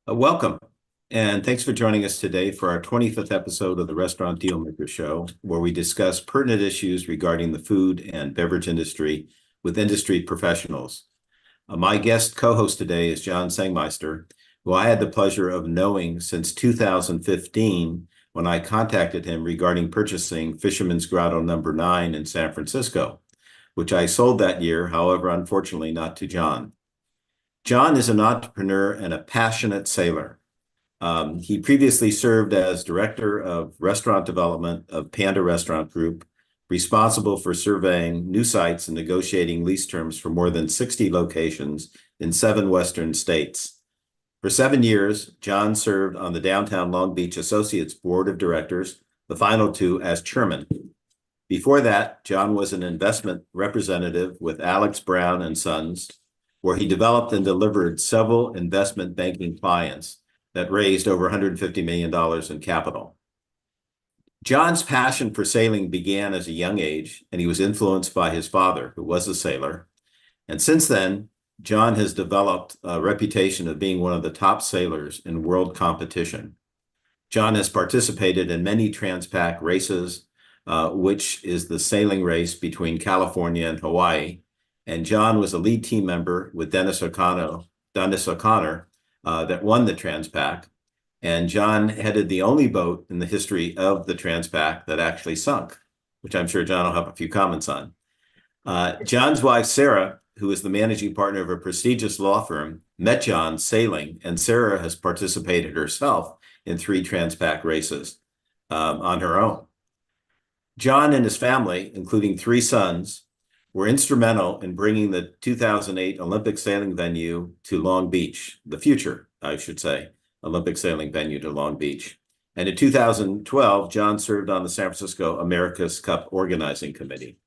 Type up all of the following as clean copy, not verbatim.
Welcome, and thanks for joining us today for our 25th episode of the Restaurant Dealmaker Show, where we discuss pertinent issues regarding the food and beverage industry with industry professionals. My guest co-host today is John SANGMEISTER, who I had the pleasure of knowing since 2015 when I contacted him regarding purchasing Fisherman's Grotto Number 9 in San Francisco, which I sold that year, however, unfortunately not to John. John is an entrepreneur and a passionate sailor. He previously served as director of restaurant development of Panda Restaurant Group, responsible for surveying new sites and negotiating lease terms for more than 60 locations in 7 Western states. For 7 years, John served on the Downtown Long Beach Associates Board of Directors, the final 2 as chairman. Before that, John was an investment representative with Alex Brown and Sons, where he developed and delivered several investment banking clients that raised over $150 million in capital. John's passion for sailing began as a young age, and he was influenced by his father, who was a sailor. And since then, John has developed a reputation of being one of the top sailors in world competition. John has participated in many Transpac races, which is the sailing race between California and Hawaii. And John was a lead team member with Dennis O'Connor, that won the Transpac. And John headed the only boat in the history of the Transpac that actually sunk, which I'm sure John will have a few comments on. John's wife, Sarah, who is the managing partner of a prestigious law firm, met John sailing, and Sarah has participated herself in 3 Transpac races on her own. John and his family, including 3 sons, were instrumental in bringing the 2008 Olympic sailing venue to Long Beach, the future, I should say, Olympic sailing venue to Long Beach. And in 2012, John served on the San Francisco America's Cup Organizing Committee.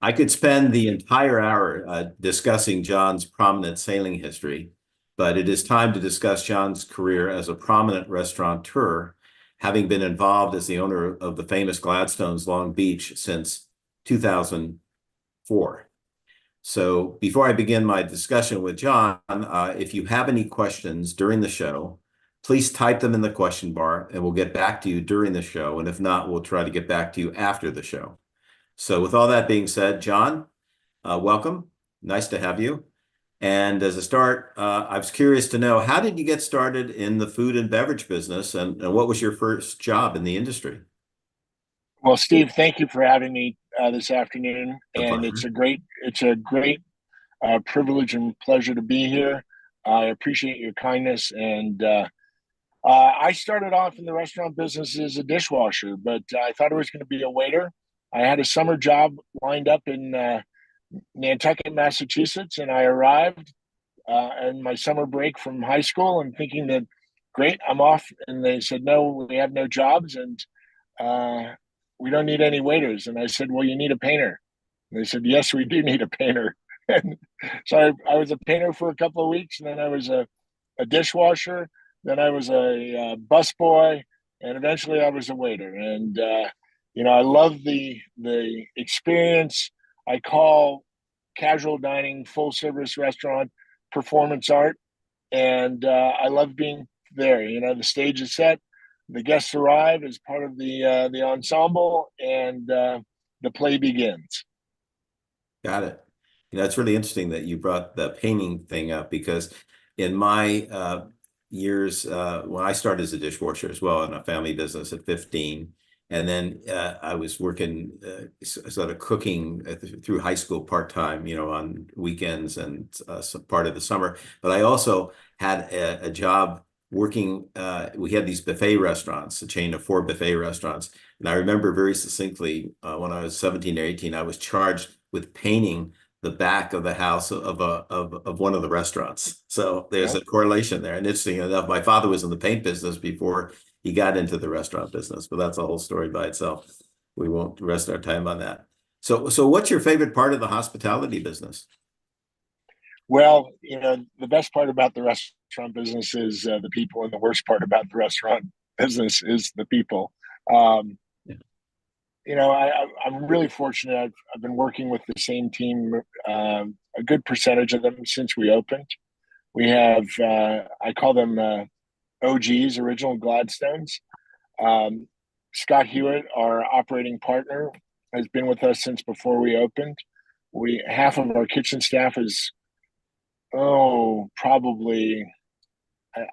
I could spend the entire hour discussing John's prominent sailing history, but it is time to discuss John's career as a prominent restaurateur, having been involved as the owner of the famous Gladstone'S Long Beach since 2004. So before I begin my discussion with John, if you have any questions during the show, please type them in the question bar and we'll get back to you during the show. And if not, we'll try to get back to you after the show. So with all that being said, John, welcome. Nice to have you. And as a start, I was curious to know, how did you get started in the food and beverage business, and what was your first job in the industry? Well, Steve, thank you for having me this afternoon, A and it's pleasure. a great privilege and pleasure to be here. I appreciate your kindness, and I started off in the restaurant business as a dishwasher, but I thought I was going to be a waiter. I had a summer job lined up in Nantucket, Massachusetts, and I arrived in my summer break from high school and thinking that, great, I'm off. And they said, no, we have no jobs, and uh, we don't need any waiters. And I said, well, you need a painter. And they said, yes, we do need a painter. And so I was a painter for a couple of weeks, and then I was a dishwasher. Then I was a busboy, and eventually I was a waiter. And I love the experience. I call casual dining, full service restaurant, performance art, and I love being there. The stage is set, the guests arrive as part of the ensemble, and the play begins. Got it. It's really interesting that you brought the painting thing up, because in my years, when I started as a dishwasher as well in a family business at 15, and then I was working sort of cooking through high school part-time, on weekends and some part of the summer. But I also had a job working, we had these buffet restaurants, a chain of 4 buffet restaurants. And I remember very succinctly when I was 17 or 18, I was charged with painting the back of the house of one of the restaurants. So there's Yeah. a correlation there. And interesting enough, my father was in the paint business before he got into the restaurant business, but that's a whole story by itself. We won't rest our time on that. So what's your favorite part of the hospitality business? Well, the best part about the restaurant business is the people, and the worst part about the restaurant business is the people. Um, Yeah. I'm really fortunate. I've been working with the same team, a good percentage of them since we opened. We have, I call them OGs, original Gladstones. Um, Scott Hewitt, our operating partner, has been with us since before we opened. We half of our kitchen staff is probably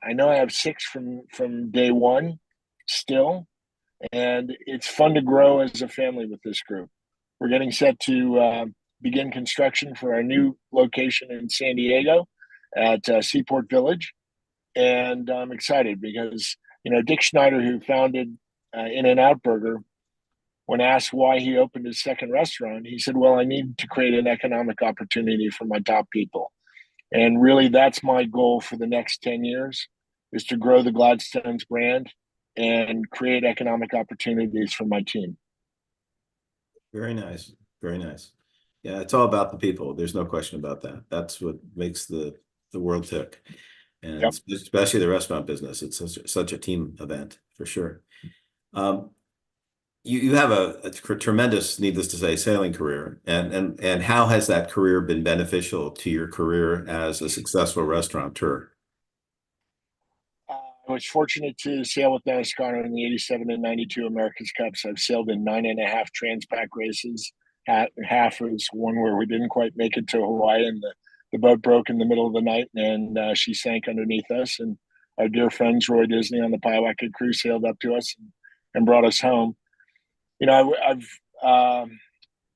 I know I have six from day one still, and it's fun to grow as a family with this group. We're getting set to begin construction for our new location in San Diego at Seaport Village, and I'm excited because Dick Schneider, who founded In-N-Out Burger, when asked why he opened his second restaurant, he said, "Well, I need to create an economic opportunity for my top people." And really, that's my goal for the next 10 years is to grow the Gladstone's brand and create economic opportunities for my team. Very nice. Very nice. Yeah, it's all about the people. There's no question about that. That's what makes the world tick. And Yep. especially the restaurant business. It's such a team event for sure. You have a tremendous, needless to say, sailing career. And how has that career been beneficial to your career as a successful restaurateur? I was fortunate to sail with Dennis Conner in the 87 and 92 America's Cups. I've sailed in 9.5 Transpac races. Half was one where we didn't quite make it to Hawaii, and the boat broke in the middle of the night, and she sank underneath us. And our dear friends Roy Disney on the Pieology crew sailed up to us and brought us home. I've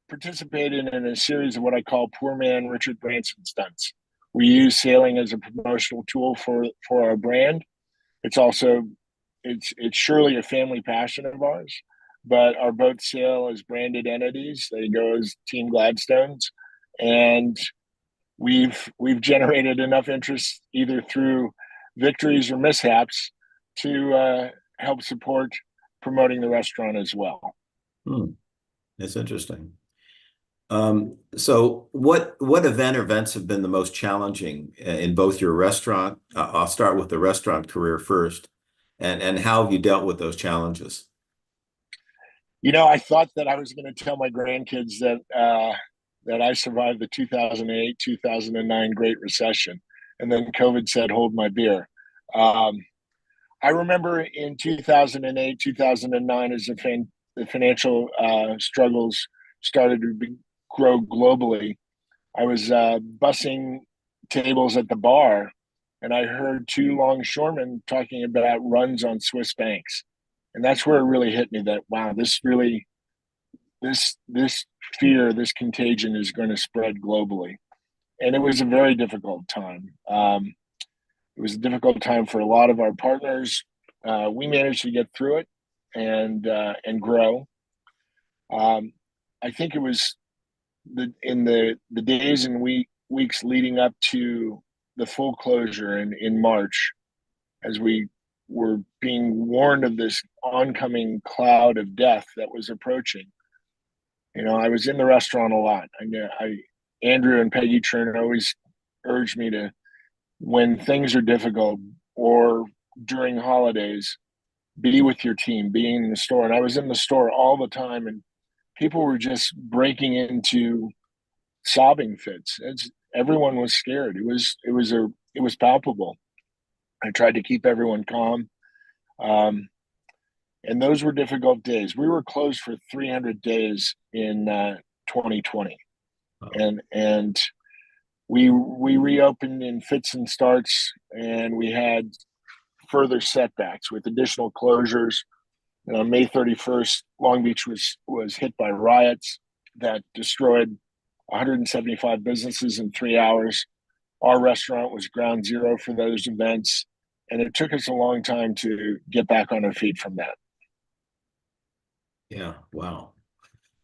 participated in a series of what I call poor man Richard Branson stunts. We use sailing as a promotional tool for our brand. It's also it's surely a family passion of ours, but our boats sail as branded entities. They go as Team Gladstones, and we've generated enough interest either through victories or mishaps to help support promoting the restaurant as well. That's interesting. So what events have been the most challenging in both your restaurant? I'll start with the restaurant career first, and how have you dealt with those challenges? I thought that I was going to tell my grandkids that I survived the 2008 2009 Great Recession, and then COVID said, "Hold my beer." I remember in 2008 2009 as the financial struggles started to grow globally. I was bussing tables at the bar, and I heard two longshoremen talking about runs on Swiss banks, and that's where it really hit me that wow, this fear, this contagion is going to spread globally, and it was a very difficult time. It was a difficult time for a lot of our partners. We managed to get through it and grow. I think it was in the days and weeks leading up to the full closure in March, as we were being warned of this oncoming cloud of death that was approaching. I was in the restaurant a lot. Andrew and Peggy Churn always urged me to, when things are difficult or during holidays, be with your team, being in the store. And I was in the store all the time, and people were just breaking into sobbing fits. Everyone was scared. It was palpable. I tried to keep everyone calm, and those were difficult days. We were closed for 300 days in 2020, and we reopened in fits and starts, and we had further setbacks with additional closures. On May 31st, Long Beach was hit by riots that destroyed 175 businesses in 3 hours. Our restaurant was ground zero for those events, and it took us a long time to get back on our feet from that. Yeah, wow.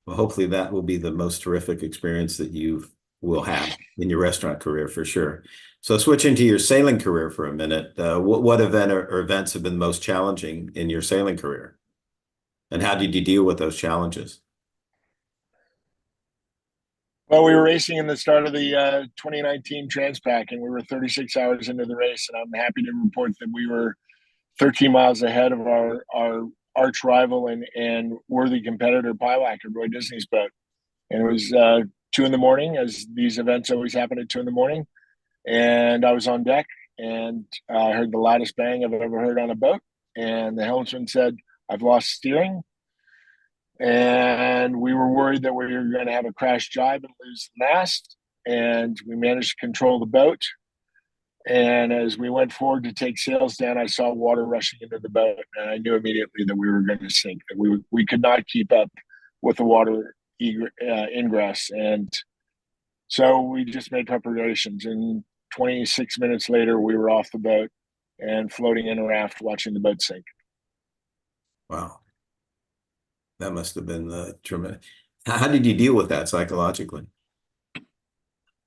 Well, hopefully that will be the most terrific experience that you will have in your restaurant career for sure. So switching to your sailing career for a minute, what event or events have been most challenging in your sailing career? And how did you deal with those challenges? Well, we were racing in the start of the 2019 Transpac, and we were 36 hours into the race, and I'm happy to report that we were 13 miles ahead of our arch rival and worthy competitor, Pieology, Roy Disney's boat. And it was 2 a.m, as these events always happen at 2 a.m. And I was on deck, and I heard the loudest bang I've ever heard on a boat. And the helmsman said, "I've lost steering." And we were worried that we were going to have a crash jibe and lose the mast. And we managed to control the boat. And as we went forward to take sails down, I saw water rushing into the boat, and I knew immediately that we were going to sink. That we could not keep up with the water ingress, and so we just made preparations. And 26 minutes later, we were off the boat and floating in a raft, watching the boat sink. Wow, that must have been tremendous. How did you deal with that psychologically?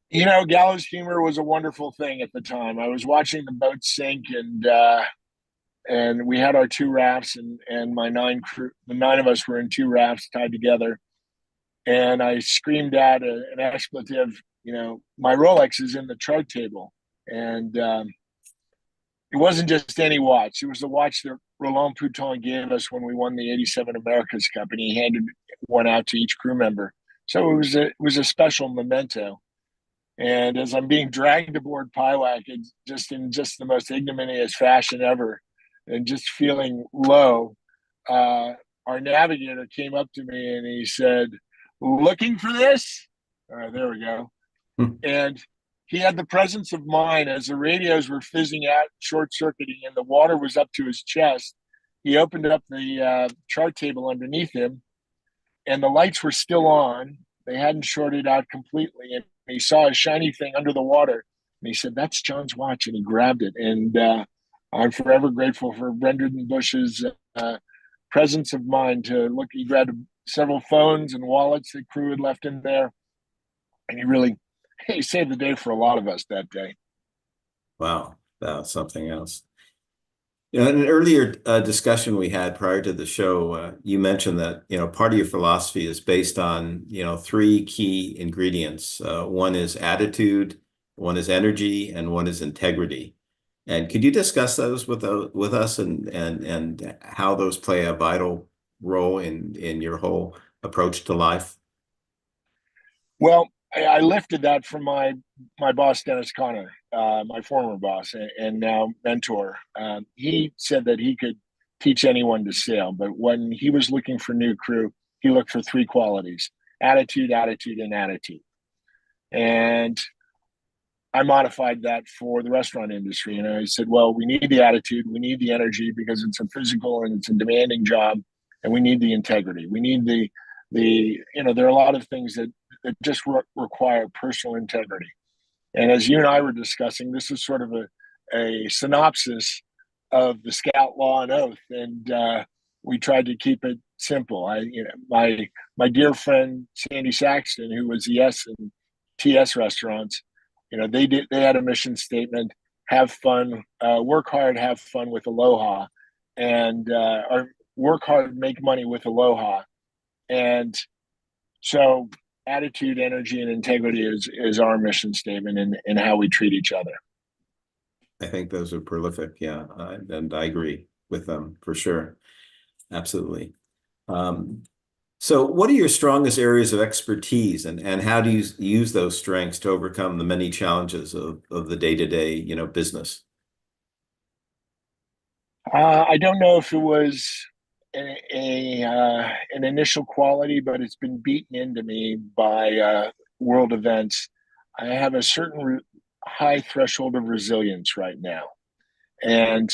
You know, gallows humor was a wonderful thing at the time. I was watching the boat sink, and we had our two rafts, and my nine crew, the nine of us were in two rafts tied together. And I screamed out an expletive. You know, my Rolex is in the chart table, and it wasn't just any watch. It was the watch that Roland Pouton gave us when we won the '87 America's Cup, and he handed one out to each crew member. So it was a special memento. And as I'm being dragged aboard Piewack, it's just in just the most ignominious fashion ever, and just feeling low, our navigator came up to me and he said, "Looking for this?" All right, there we go. And he had the presence of mind as the radios were fizzing out, short circuiting, and the water was up to his chest. He opened up the chart table underneath him, and the lights were still on. They hadn't shorted out completely, and he saw a shiny thing under the water, and he said, "That's John's watch," and he grabbed it. And I'm forever grateful for Brendan Bush's presence of mind to look. He grabbed several phones and wallets the crew had left in there, and he saved the day for a lot of us that day. Wow, that's something else. You know, in an earlier discussion we had prior to the show, you mentioned that, part of your philosophy is based on, three key ingredients. One is attitude, one is energy, and one is integrity. And could you discuss those with us and how those play a vital role in your whole approach to life? Well, I lifted that from my boss, Dennis Connor, my former boss and now mentor. He said that he could teach anyone to sail, but when he was looking for new crew, he looked for three qualities: attitude, attitude, and attitude. And I modified that for the restaurant industry. And I said, well, we need the attitude, we need the energy because it's a physical and it's a demanding job, and we need the integrity. We need there are a lot of things that just require personal integrity. And as you and I were discussing, this is sort of a synopsis of the Scout Law and Oath, and we tried to keep it simple. My dear friend Sandy Saxton, who was the S and TS restaurants, they had a mission statement: have fun, work hard, have fun with aloha, and or work hard, make money with aloha. And so attitude, energy, and integrity is our mission statement in how we treat each other. I think those are prolific, yeah, and I agree with them for sure. Absolutely. So what are your strongest areas of expertise, and how do you use those strengths to overcome the many challenges of the day-to-day, business? I don't know if it was an initial quality, but it's been beaten into me by world events. I have a certain high threshold of resilience right now. And,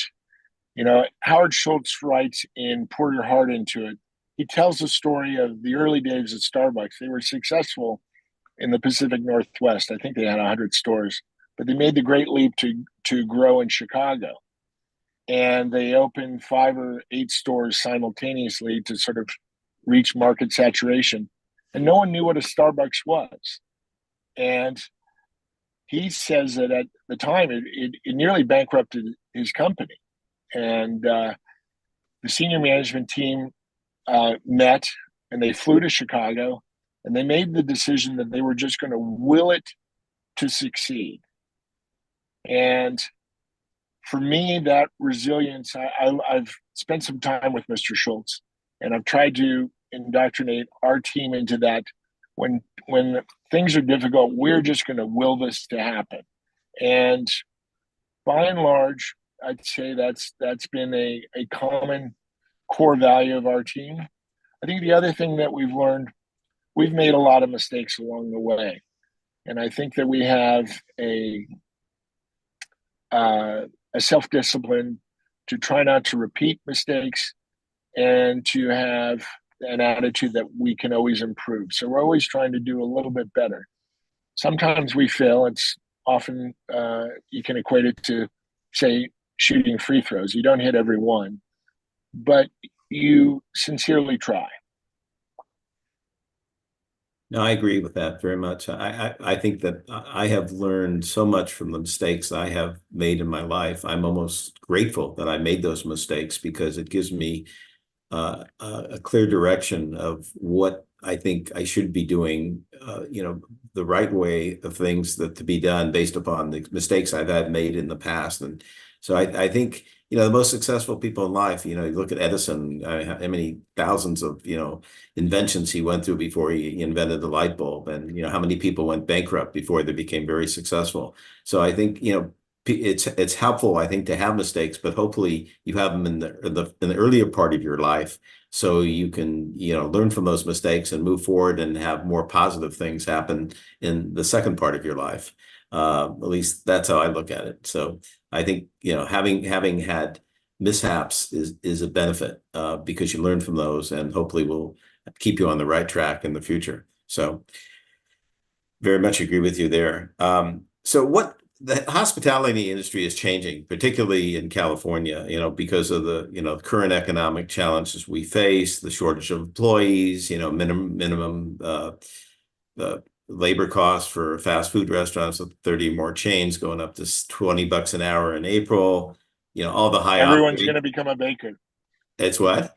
Howard Schultz writes in Pour Your Heart Into It. He tells the story of the early days at Starbucks. They were successful in the Pacific Northwest. I think they had 100 stores, but they made the great leap to grow in Chicago. And they opened 5 or 8 stores simultaneously to sort of reach market saturation. And no one knew what a Starbucks was. And he says that at the time, it nearly bankrupted his company. And the senior management team met, and they flew to Chicago, and they made the decision that they were just going to will it to succeed. And for me, that resilience, I've spent some time with Mr. Schultz, and I've tried to indoctrinate our team into that. When things are difficult, we're just going to will this to happen. And by and large, I'd say that's been a common core value of our team. I think the other thing that we've learned, we've made a lot of mistakes along the way. And I think that we have a self-discipline to try not to repeat mistakes and to have an attitude that we can always improve. So we're always trying to do a little bit better. Sometimes we fail. It's often you can equate it to, say, shooting free throws. You don't hit every one, but you sincerely try. No, I agree with that very much. I think that I have learned so much from the mistakes I have made in my life. I'm almost grateful that I made those mistakes because it gives me a clear direction of what I think I should be doing, the right way of things that to be done based upon the mistakes I've had made in the past. And so I think, the most successful people in life, you look at Edison, how many thousands of, inventions he went through before he invented the light bulb, and, how many people went bankrupt before they became very successful. So I think, it's helpful, I think, to have mistakes, but hopefully you have them in the earlier part of your life, so you can learn from those mistakes and move forward and have more positive things happen in the second part of your life. At least that's how I look at it. So I think having had mishaps is a benefit because you learn from those, and hopefully will keep you on the right track in the future. So very much agree with you there. So what the hospitality industry is changing, particularly in California, because of the, current economic challenges we face, the shortage of employees, minimum labor costs for fast food restaurants with 30 more chains going up to $20 an hour in April, all the high Everyone's going operating. to become a baker. It's what?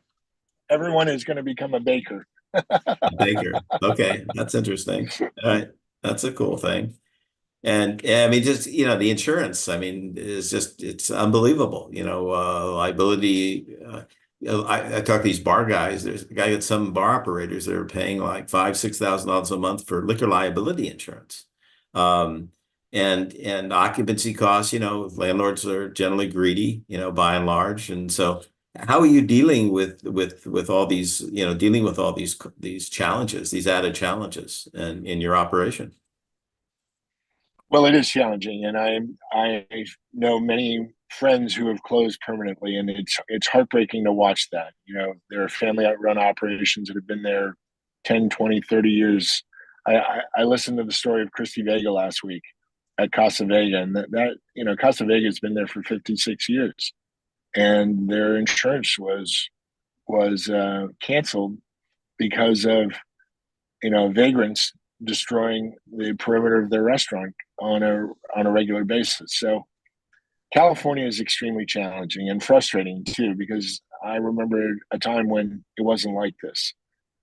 Everyone is going to become a baker. A baker. Okay, that's interesting. All right, that's a cool thing. And yeah, I mean, just, the insurance, I mean, it's unbelievable, liability. I talk to these bar guys. There's a guy at some bar operators that are paying like $5,000-6,000 a month for liquor liability insurance. Um, and occupancy costs, landlords are generally greedy, by and large. And so how are you dealing with all these, dealing with all these challenges, these added challenges in your operation? Well, it is challenging, and I know many friends who have closed permanently, and it's heartbreaking to watch that. There are family run operations that have been there 10, 20, 30 years. I listened to the story of Christy Vega last week at Casa Vega, and that Casa Vega has been there for 56 years, and their insurance was canceled because of vagrants destroying the perimeter of their restaurant on a regular basis. So California is extremely challenging and frustrating too, because I remember a time when it wasn't like this,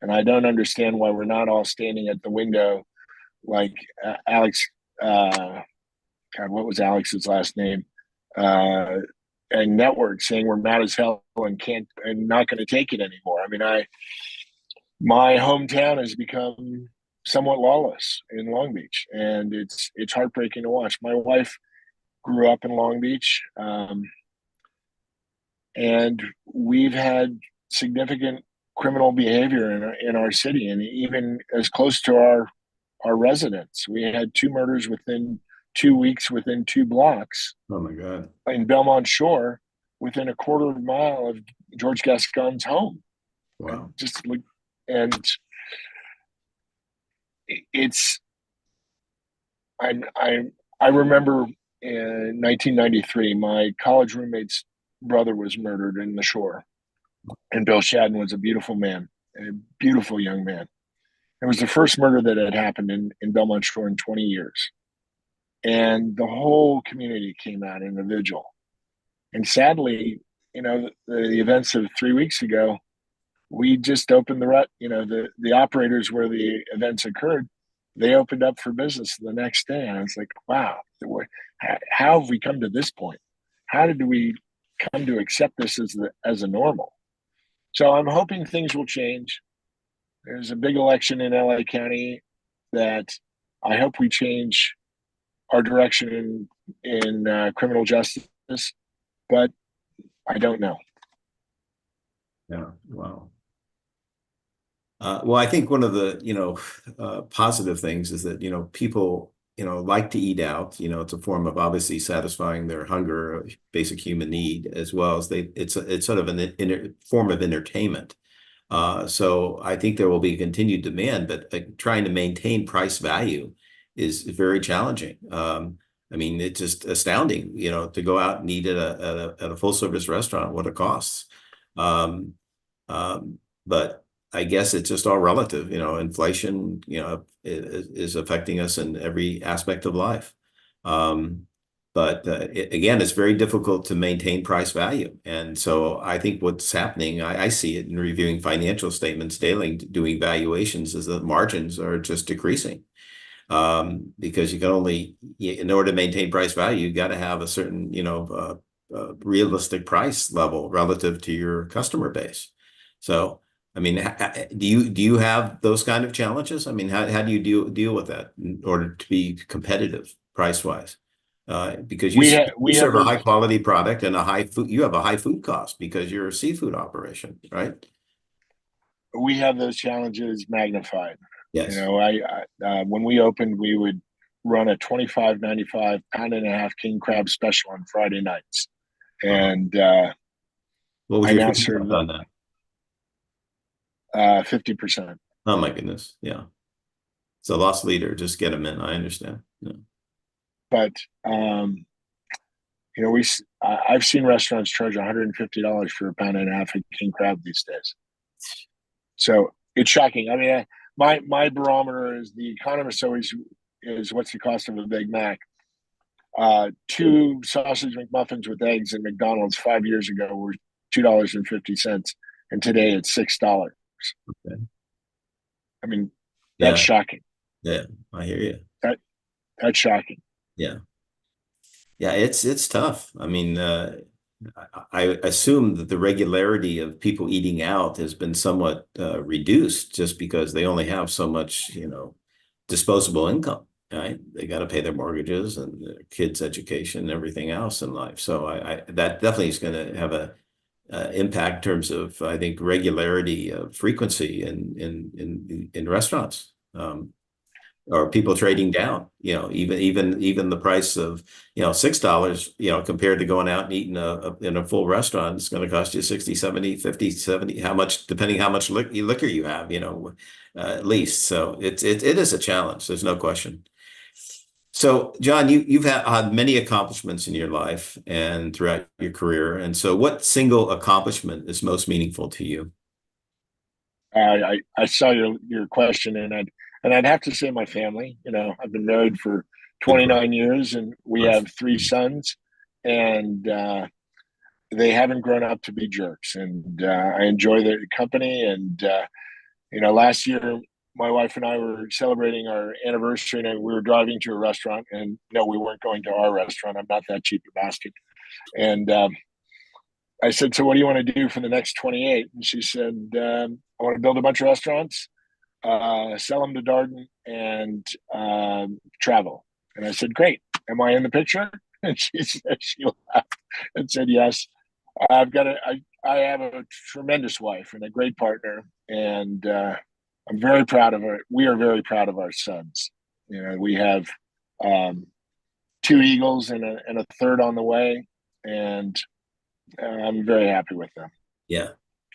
and I don't understand why we're not all standing at the window like Alex. God, what was Alex's last name? And network saying we're mad as hell and can't and not going to take it anymore. I mean, my hometown has become somewhat lawless in Long Beach, and it's heartbreaking to watch. My wife grew up in Long Beach, and we've had significant criminal behavior in our city, and even as close to our residents. We had 2 murders within 2 weeks within 2 blocks Oh my God. in Belmont Shore, within a quarter of a mile of George Gascon's home. And Wow. just like, and it's I I remember in 1993, my college roommate's brother was murdered in the Shore, and Bill Shadden was a beautiful man, a beautiful young man. It was the first murder that had happened in Belmont Shore in 20 years, and the whole community came out in a vigil. And sadly, the events of 3 weeks ago, we just opened the operators where the events occurred, they opened up for business the next day, and I was like, wow, how have we come to this point? How did we come to accept this as a normal? So I'm hoping things will change. There's a big election in LA County that I hope we change our direction in in criminal justice, but I don't know. Yeah. Wow. Well, I think one of the, positive things is that, people, like to eat out. It's a form of obviously satisfying their hunger, a basic human need, as well as it's sort of an form of entertainment. So I think there will be continued demand, but trying to maintain price value is very challenging. I mean, it's just astounding, to go out and eat at a full service restaurant, what it costs. Um, but I guess it's just all relative. Inflation, is affecting us in every aspect of life. But again, it's very difficult to maintain price value. And so I think what's happening, I see it in reviewing financial statements daily, doing valuations, is that margins are just decreasing. Because you can only, in order to maintain price value, you got to have a certain, realistic price level relative to your customer base. So, I mean, do you have those kind of challenges? I mean, how do you deal with that in order to be competitive price wise? Because you serve a high quality product and you have a high food cost because you're a seafood operation, right? We have those challenges magnified. Yes. When we opened, we would run a $25.95 pound-and-a-half king crab special on Friday nights, and what was I your now food serve cost on that? 50%. Oh my goodness, yeah. It's a loss leader. Just get them in. I understand. Yeah. But I've seen restaurants charge $150 for a pound-and-a-half of king crab these days. So it's shocking. I mean, my barometer is the economist always is what's the cost of a Big Mac? 2 sausage McMuffins with eggs at McDonald's 5 years ago were $2.50, and today it's $6. Okay. I mean, that's shocking. Yeah, I hear you. That's shocking. Yeah. Yeah, it's tough. I mean, I assume that the regularity of people eating out has been somewhat reduced just because they only have so much, disposable income, right? They got to pay their mortgages and their kids' education and everything else in life. So that definitely is going to have a impact in terms of, I think, regularity of frequency in restaurants. Or people trading down, even the price of, $6, compared to going out and eating in a full restaurant, it's going to cost you 60, 70, 50, 70, how much, depending how much liquor you have, at least. So it is a challenge. There's no question. So John, you've had many accomplishments in your life and throughout your career. And so what single accomplishment is most meaningful to you? I saw your question, and I'd have to say my family. I've been married for 29 years, and we have 3 sons, and they haven't grown up to be jerks, and I enjoy their company. And last year my wife and I were celebrating our anniversary, and we were driving to a restaurant, and no, we weren't going to our restaurant. I'm not that cheap a bastard. And I said, "So what do you want to do for the next 28?" And she said, "I want to build a bunch of restaurants, sell them to Darden, and travel." And I said, "Great. Am I in the picture?" And she laughed and said, "Yes. I have a tremendous wife and a great partner, and I'm very proud of her. We are very proud of our sons. We have 2 eagles and a third on the way, and I'm very happy with them." Yeah.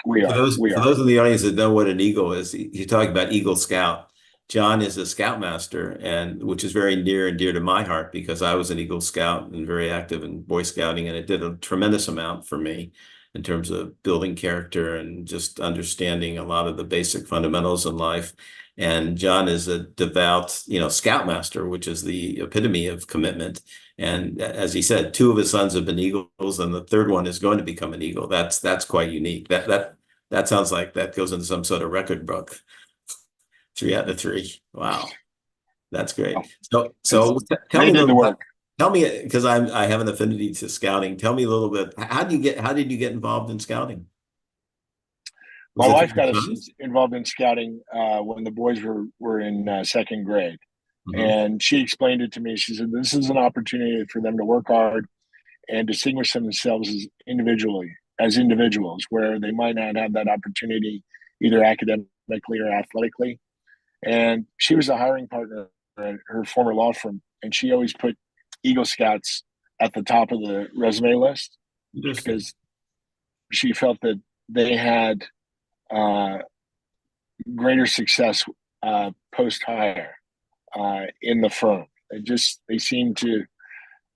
We For are. those in the audience that know what an eagle is, you talk about Eagle Scout. John is a scoutmaster, and which is very near and dear to my heart because I was an Eagle Scout and very active in Boy Scouting, and it did a tremendous amount for me in terms of building character and just understanding a lot of the basic fundamentals in life. And John is a devout, scoutmaster, which is the epitome of commitment. And as he said, 2 of his sons have been Eagles, and the third one is going to become an Eagle. That's quite unique. That sounds like that goes into some sort of record book. 3 out of 3. Wow, that's great. So tell me a little bit. Tell me, because I have an affinity to scouting. Tell me a little bit. How did you get involved in scouting? My wife got us involved in scouting when the boys were in 2nd grade, And she explained it to me. She said, this is an opportunity for them to work hard and distinguish themselves as individuals, where they might not have that opportunity either academically or athletically. And she was a hiring partner at her former law firm, and she always put Eagle Scouts at the top of the resume list because she felt that they had greater success post hire in the firm. They seem to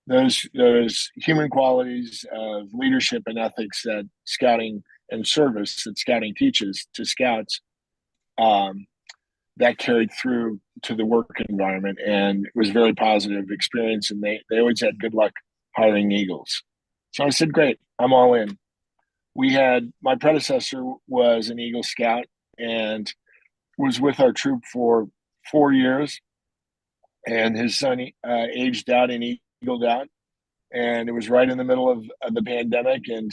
those human qualities of leadership and ethics that scouting and service that scouting teaches to scouts, that carried through to the work environment, and it was a very positive experience. And they always had good luck hiring Eagles. So I said, great, I'm all in. My predecessor was an Eagle Scout and was with our troop for 4 years, and his son aged out and eagled out, and it was right in the middle of the pandemic, and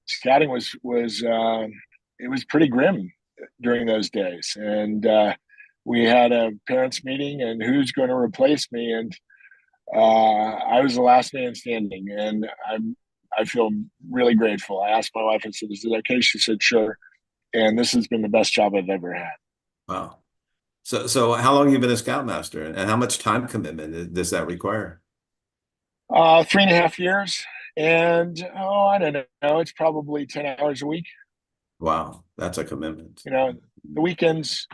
scouting was it was pretty grim during those days. And we had a parents meeting, and who's going to replace me? And I was the last man standing, and I feel really grateful. I asked my wife, I said, is it okay? She said, sure. And this has been the best job I've ever had. Wow. So how long have you been a Scoutmaster, and how much time commitment does that require? 3.5 years. And I don't know, it's probably 10 hours a week. Wow, that's a commitment. The weekends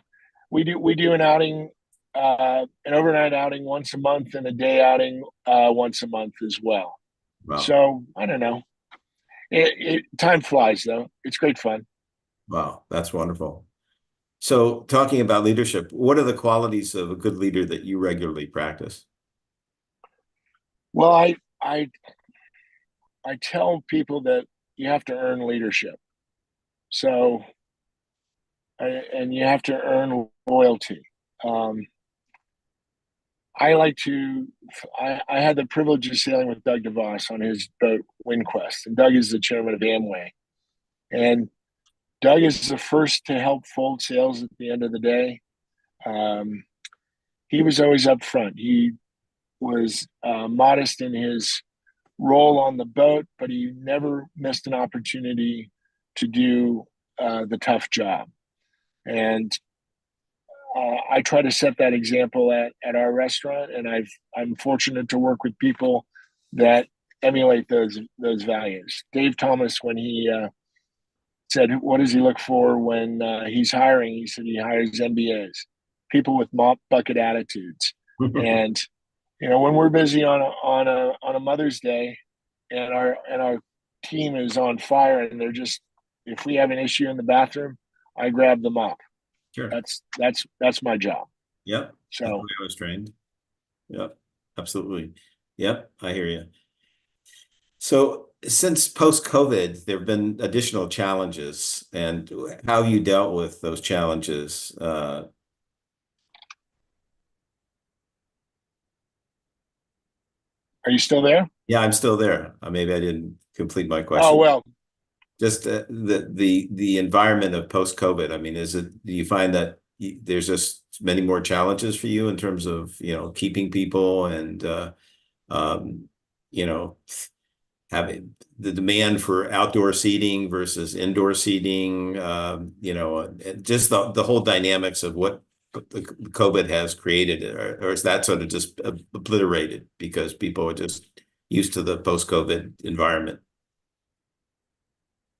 we do an outing, an overnight outing once a month, and a day outing once a month as well. Wow. So I don't know. Time flies, though. It's great fun. Wow, that's wonderful. So talking about leadership, what are the qualities of a good leader that you regularly practice? Well, I tell people that you have to earn leadership. So, and you have to earn loyalty. I had the privilege of sailing with Doug DeVos on his boat, WindQuest. And Doug is the chairman of Amway. And Doug is the first to help fold sails at the end of the day. He was always up front. He was modest in his role on the boat, but he never missed an opportunity to do the tough job. And I try to set that example at our restaurant, and I'm fortunate to work with people that emulate those values. Dave Thomas, when he said, what does he look for when he's hiring? He said he hires MBAs, people with mop bucket attitudes. And when we're busy on a Mother's Day, and our team is on fire, and if we have an issue in the bathroom, I grab the mop. Sure. That's my job. Yep. So that's the way I was trained. Yep. Absolutely. Yep. I hear you. So since post-COVID, there have been additional challenges, and how you dealt with those challenges. Are you still there? Yeah, I'm still there. Maybe I didn't complete my question. Oh, well. Just the environment of post-COVID. I mean, do you find that there's just many more challenges for you in terms of, keeping people and, having the demand for outdoor seating versus indoor seating, just the whole dynamics of what the COVID has created, or is that sort of just obliterated because people are just used to the post-COVID environment?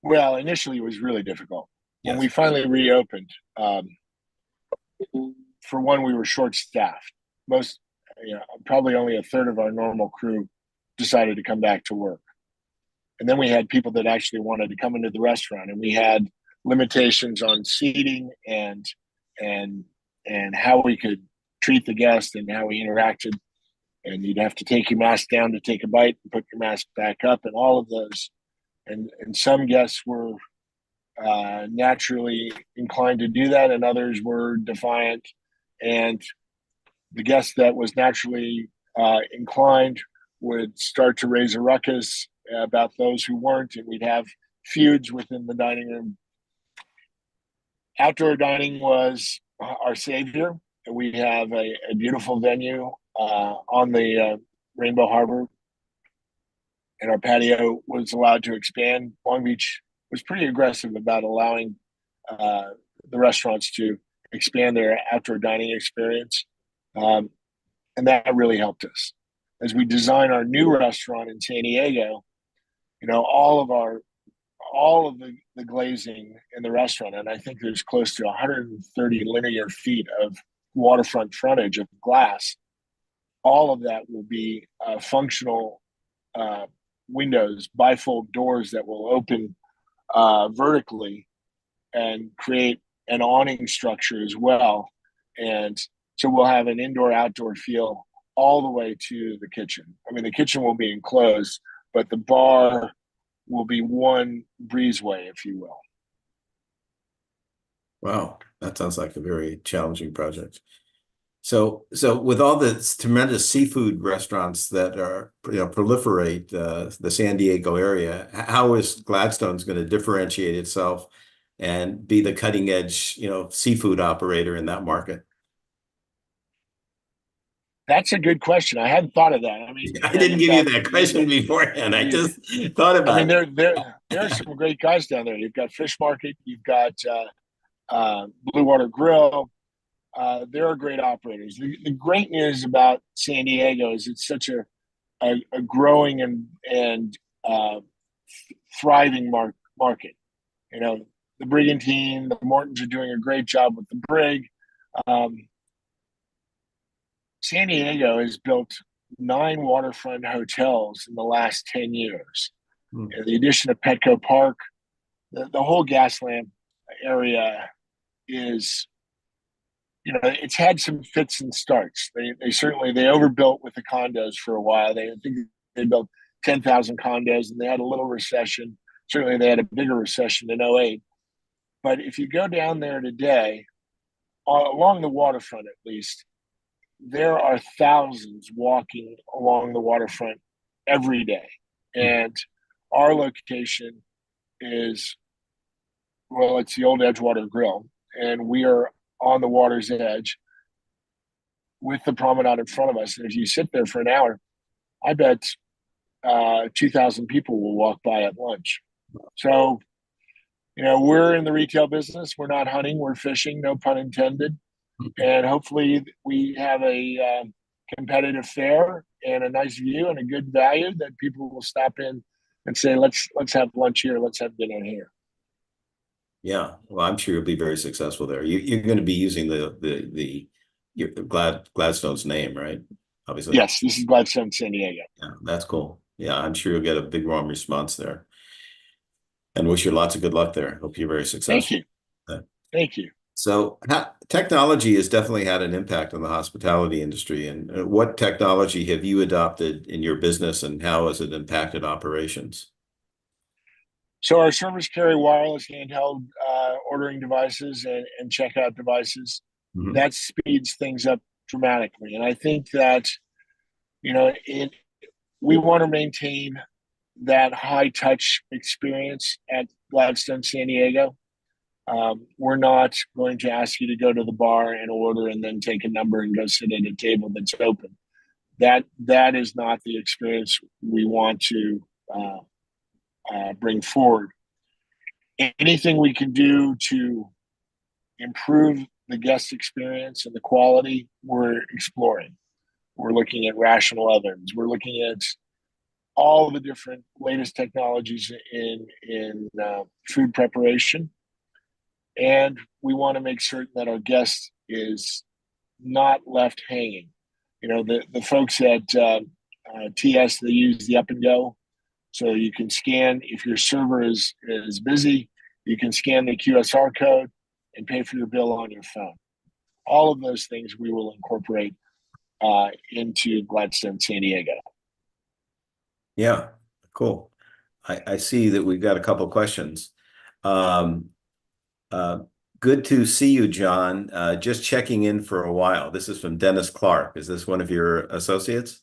Well, initially it was really difficult. Yes. When we finally reopened, for one, we were short-staffed. Probably only a third of our normal crew decided to come back to work. And then we had people that actually wanted to come into the restaurant, and we had limitations on seating and how we could treat the guest and how we interacted. And you'd have to take your mask down to take a bite and put your mask back up, and all of those. And some guests were naturally inclined to do that, and others were defiant. And the guest that was naturally inclined would start to raise a ruckus about those who weren't, and we'd have feuds within the dining room. Outdoor dining was our savior, We have a beautiful venue on the Rainbow Harbor, and our patio was allowed to expand. Long Beach was pretty aggressive about allowing uh, the restaurants to expand their outdoor dining experience, um, and that really helped us as we design our new restaurant in San Diego. You know, all of the glazing in the restaurant, and I think there's close to 130 linear feet of waterfront frontage of glass. All of that will be functional uh, windows, bifold doors that will open vertically and create an awning structure as well. And so we'll have an indoor outdoor feel all the way to the kitchen. I mean, the kitchen will be enclosed, but the bar will be one breezeway, if you will. Wow, that sounds like a very challenging project. So with all the tremendous seafood restaurants that are, proliferate the San Diego area, how is Gladstone's going to differentiate itself and be the cutting edge, seafood operator in that market? That's a good question. I hadn't thought of that. I mean, I didn't give you that question beforehand. I just thought I about mean, it. there are some great guys down there. You've got Fish Market, you've got Blue Water Grill. They're great operators. The great news about San Diego is it's such a growing and thriving market. You know, the Brigantine, the Mortons are doing a great job with the Brig. Um, San Diego has built 9 waterfront hotels in the last 10 years. And the addition of Petco Park, the whole Gaslamp area is, it's had some fits and starts. They certainly they overbuilt with the condos for a while. I think they built 10,000 condos and they had a little recession. Certainly they had a bigger recession in '08. But if you go down there today, along the waterfront at least, there are thousands walking along the waterfront every day. And our location is, well, it's the old Edgewater Grill, and we are on the water's edge with the promenade in front of us. And if you sit there for an hour, I bet 2,000 people will walk by at lunch. So, we're in the retail business. We're not hunting, we're fishing, no pun intended. And hopefully we have a competitive fare and a nice view and a good value that people will stop in and say, let's have lunch here, let's have dinner here. Yeah, well, I'm sure you'll be very successful there. You're going to be using your Gladstone's name, right? Obviously. Yes, this is Gladstone, San Diego. Yeah, that's cool. Yeah, I'm sure you'll get a big warm response there. And wish you lots of good luck there. Hope you're very successful. Thank you. Thank you. So technology has definitely had an impact on the hospitality industry. And what technology have you adopted in your business and how has it impacted operations? So our servers carry wireless handheld ordering devices and checkout devices. Mhm. That speeds things up dramatically. And I think that, we want to maintain that high touch experience at Gladstone San Diego. We're not going to ask you to go to the bar and order and then take a number and go sit at a table that's open. That is not the experience we want to bring forward. Anything we can do to improve the guest experience and the quality, we're exploring. We're looking at rational ovens. We're looking at all the different latest technologies in food preparation. And we want to make certain that our guest is not left hanging. The folks at TS, they use the up and go. So you can scan, if your server is busy, you can scan the QSR code and pay for your bill on your phone. All of those things we will incorporate into Gladstone San Diego. Yeah, cool. I see that we've got a couple of questions. Good to see you, John. Just checking in for a while. This is from Dennis Clark. Is this one of your associates?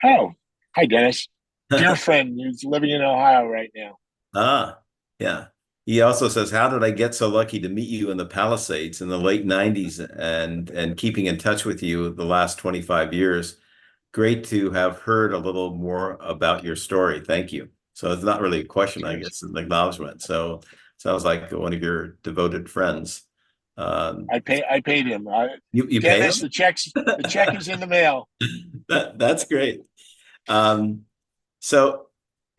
Oh, hi, Dennis. Dear friend who's living in Ohio right now. Ah, yeah. He also says, how did I get so lucky to meet you in the Palisades in the late 90s and keeping in touch with you the last 25 years? Great to have heard a little more about your story. Thank you. So it's not really a question, I guess, it's an acknowledgement. So sounds like one of your devoted friends. I paid him. You paid Dennis, him? the check is in the mail. That's great. So,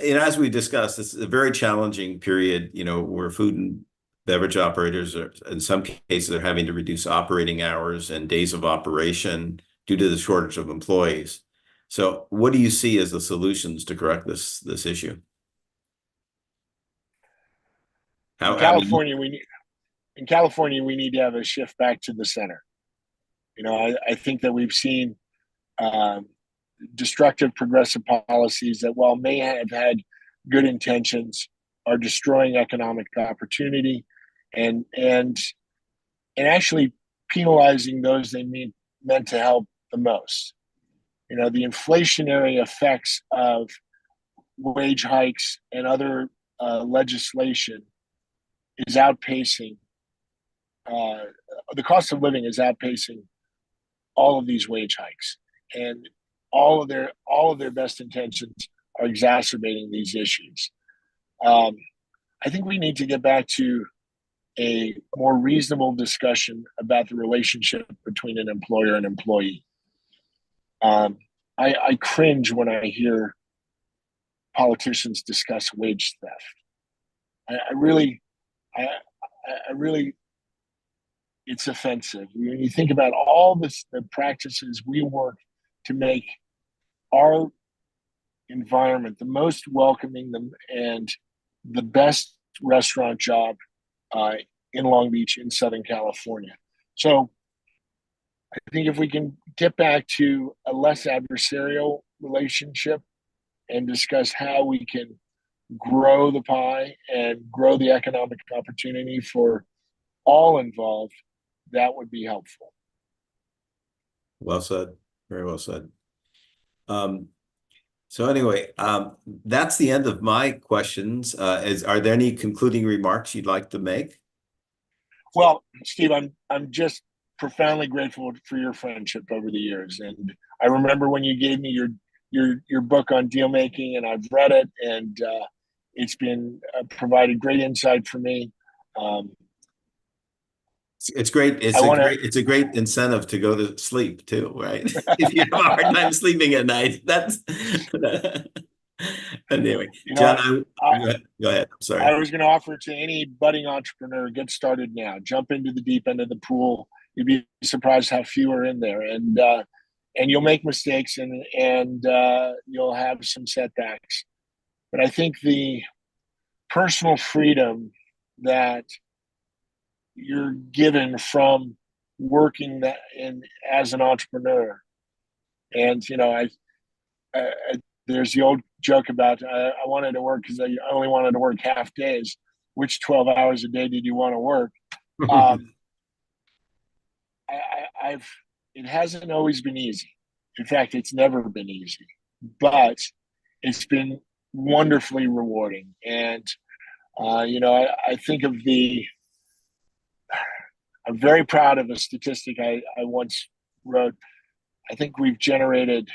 as we discussed, this is a very challenging period, where food and beverage operators are, in some cases, are having to reduce operating hours and days of operation due to the shortage of employees. So what do you see as the solutions to correct this issue? In California, we need to have a shift back to the center. I think that we've seen destructive progressive policies that, while may have had good intentions, are destroying economic opportunity and actually penalizing those they meant to help the most. The inflationary effects of wage hikes and other legislation is outpacing the cost of living is outpacing all of these wage hikes, and all of their best intentions are exacerbating these issues. I think we need to get back to a more reasonable discussion about the relationship between an employer and employee. I cringe when I hear politicians discuss wage theft. I really, it's offensive. When you think about all the practices we work to make our environment the most welcoming and the best restaurant job in Long Beach, in Southern California. So I think if we can get back to a less adversarial relationship and discuss how we can grow the pie and grow the economic opportunity for all involved, that would be helpful. Well said. Very well said. So anyway, that's the end of my questions. Are there any concluding remarks you'd like to make? Well, Steve, I'm just profoundly grateful for your friendship over the years, and I remember when you gave me your book on deal making, and I've read it, and it's been provided great insight for me. It's great. It's a great incentive to go to sleep too, right? If you have a hard time sleeping at night, anyway. John, go ahead. I'm sorry. I was going to offer to any budding entrepreneur, get started now. Jump into the deep end of the pool. You'd be surprised how few are in there, and you'll make mistakes, and you'll have some setbacks. But I think the personal freedom that you're given from working as an entrepreneur, and there's the old joke about I wanted to work because I only wanted to work half days. Which 12 hours a day did you want to work? It hasn't always been easy. In fact, it's never been easy, but it's been wonderfully rewarding. And I think of I'm very proud of a statistic I once wrote. I think we've generated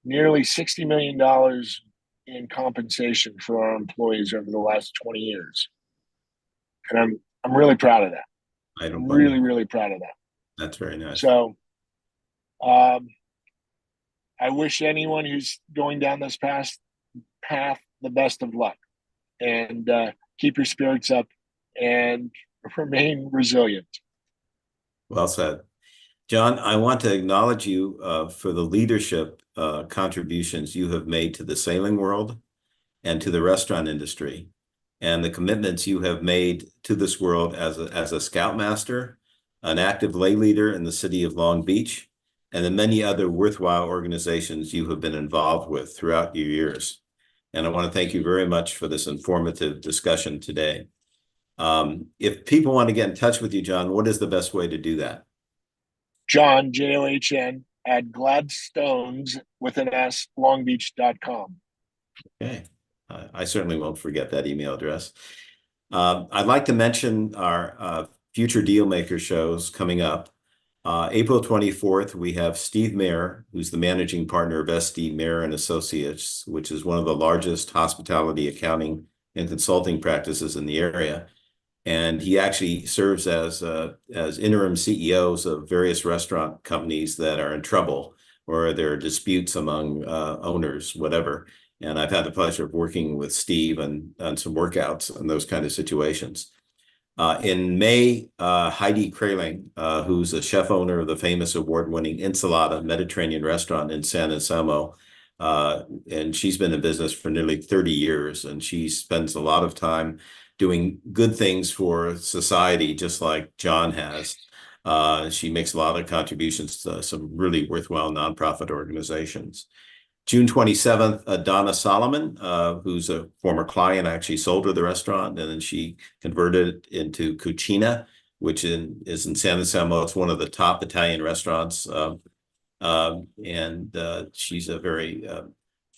nearly $60 million in compensation for our employees over the last 20 years. And I'm really proud of that. I'm really, really proud of that. That's very nice. So I wish anyone who's going down this path the best of luck, and keep your spirits up and remain resilient. Well said. John, I want to acknowledge you for the leadership contributions you have made to the sailing world and to the restaurant industry, and the commitments you have made to this world as a scoutmaster, an active lay leader in the city of Long Beach, and the many other worthwhile organizations you have been involved with throughout your years. And I want to thank you very much for this informative discussion today. If people want to get in touch with you, John, what is the best way to do that? John, JOHN, at Gladstone's with an S, longbeach.com. Okay. I certainly won't forget that email address. I'd like to mention our future Dealmaker shows coming up. April 24th, we have Steve Mayer, who's the managing partner of SD Mayer and Associates, which is one of the largest hospitality accounting and consulting practices in the area. And he actually serves as interim CEOs of various restaurant companies that are in trouble or there are disputes among owners, whatever. And I've had the pleasure of working with Steve on some workouts in those kind of situations. In May, Heidi Kraling, who's a chef owner of the famous award-winning Ensalada Mediterranean restaurant in San Anselmo, and she's been in business for nearly 30 years, and she spends a lot of time doing good things for society, just like John has. She makes a lot of contributions to some really worthwhile nonprofit organizations. June 27th, Donna Solomon, who's a former client, actually sold her the restaurant, and then she converted it into Cucina, which is in San Anselmo. It's one of the top Italian restaurants, and she's a very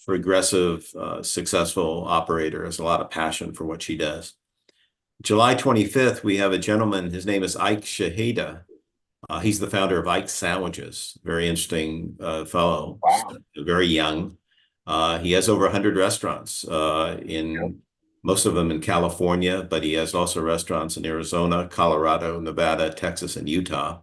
progressive, successful operator, has a lot of passion for what she does. July 25th, we have a gentleman, his name is Ike Shaheda. He's the founder of Ike's Sandwiches, very interesting fellow, Wow. very young. He has over 100 restaurants in most of them in California, but he has also restaurants in Arizona, Colorado, Nevada, Texas, and Utah.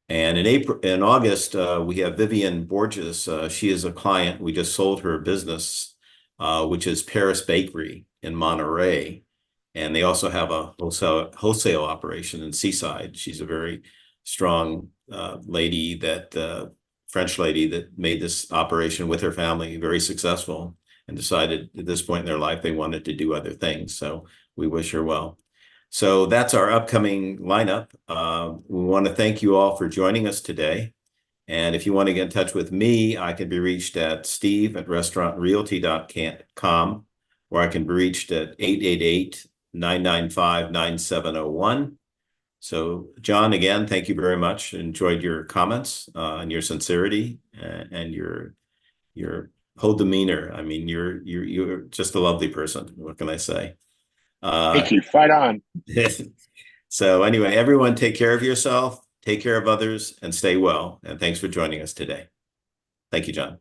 And in August, we have Vivian Borges. She is a client. We just sold her business, which is Paris Bakery in Monterey. And they also have a wholesale operation in Seaside. She's a very strong lady, French lady that made this operation with her family very successful and decided at this point in their life they wanted to do other things. So we wish her well. So that's our upcoming lineup. We want to thank you all for joining us today. And if you want to get in touch with me, I can be reached at steve@restaurantrealty.com, or I can be reached at 888-995-9701. So John, again, thank you very much. Enjoyed your comments and your sincerity and your whole demeanor. I mean, you're just a lovely person. What can I say? Thank you. Fight on. So anyway, everyone take care of yourself, take care of others, and stay well. And thanks for joining us today. Thank you, John.